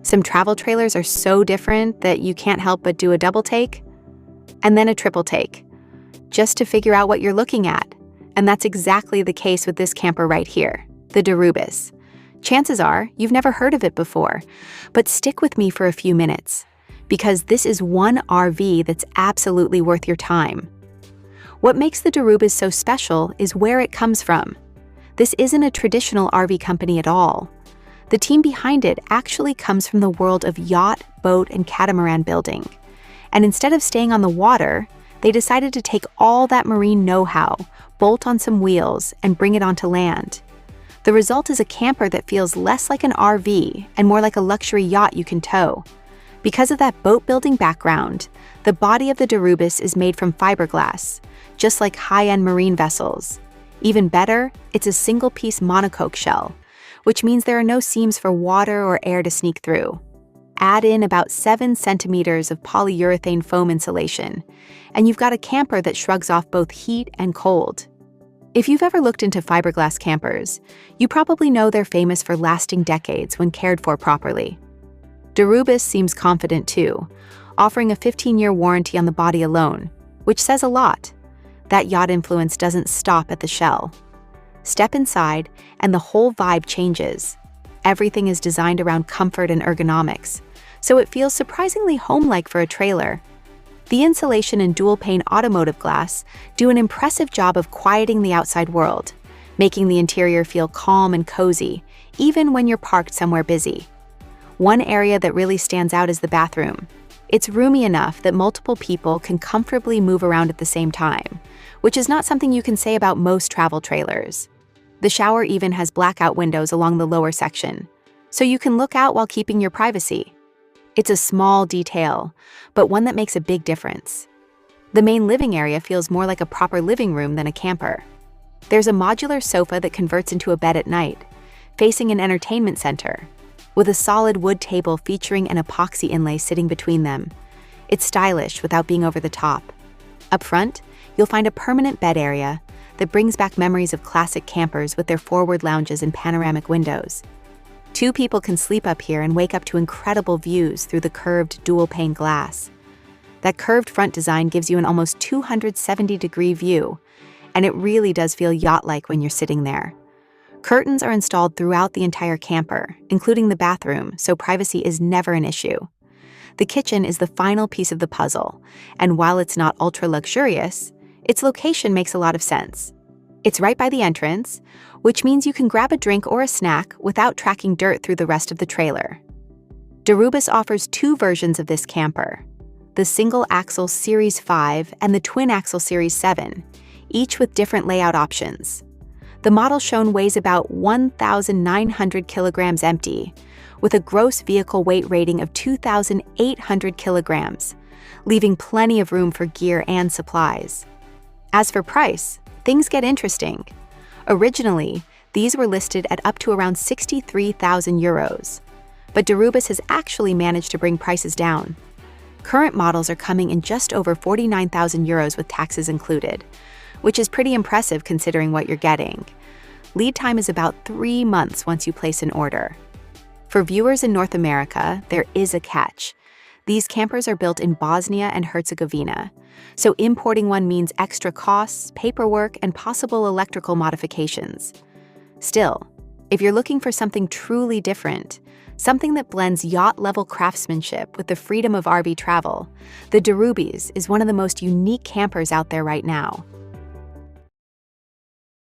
Some travel trailers are so different that you can't help but do a double take, and then a triple take, just to figure out what you're looking at. And that's exactly the case with this camper right here, the Dirubis. Chances are you've never heard of it before, but stick with me for a few minutes, because this is one RV that's absolutely worth your time. What makes the Dirubis so special is where it comes from. This isn't a traditional RV company at all. The team behind it actually comes from the world of yacht, boat, and catamaran building. And instead of staying on the water, they decided to take all that marine know-how, bolt on some wheels, and bring it onto land. The result is a camper that feels less like an RV and more like a luxury yacht you can tow. Because of that boat-building background, the body of the Dirubis is made from fiberglass, just like high-end marine vessels. Even better, it's a single-piece monocoque shell, which means there are no seams for water or air to sneak through. Add in about 7 centimeters of polyurethane foam insulation, and you've got a camper that shrugs off both heat and cold. If you've ever looked into fiberglass campers, you probably know they're famous for lasting decades when cared for properly. Dirubis seems confident too, offering a 15-year warranty on the body alone, which says a lot. That yacht influence doesn't stop at the shell. Step inside, and the whole vibe changes. Everything is designed around comfort and ergonomics, so it feels surprisingly home-like for a trailer. The insulation and dual-pane automotive glass do an impressive job of quieting the outside world, making the interior feel calm and cozy, even when you're parked somewhere busy. One area that really stands out is the bathroom. It's roomy enough that multiple people can comfortably move around at the same time, which is not something you can say about most travel trailers. The shower even has blackout windows along the lower section, so you can look out while keeping your privacy. It's a small detail, but one that makes a big difference. The main living area feels more like a proper living room than a camper. There's a modular sofa that converts into a bed at night, facing an entertainment center, with a solid wood table featuring an epoxy inlay sitting between them. It's stylish without being over the top. Up front, you'll find a permanent bed area that brings back memories of classic campers with their forward lounges and panoramic windows. 2 people can sleep up here and wake up to incredible views through the curved dual-pane glass. That curved front design gives you an almost 270-degree view, and it really does feel yacht-like when you're sitting there. Curtains are installed throughout the entire camper, including the bathroom, so privacy is never an issue. The kitchen is the final piece of the puzzle, and while it's not ultra-luxurious, its location makes a lot of sense. It's right by the entrance, which means you can grab a drink or a snack without tracking dirt through the rest of the trailer. Dirubis offers 2 versions of this camper, the single-axle Series 5 and the twin-axle Series 7, each with different layout options. The model shown weighs about 1,900 kilograms empty, with a gross vehicle weight rating of 2,800 kilograms, leaving plenty of room for gear and supplies. As for price, things get interesting. Originally, these were listed at up to around 63,000 euros, but Dirubis has actually managed to bring prices down. Current models are coming in just over 49,000 euros with taxes included, which is pretty impressive considering what you're getting. Lead time is about 3 months once you place an order. For viewers in North America, there is a catch. These campers are built in Bosnia and Herzegovina, so importing one means extra costs, paperwork, and possible electrical modifications. Still, if you're looking for something truly different, something that blends yacht-level craftsmanship with the freedom of RV travel, the Dirubis is one of the most unique campers out there right now.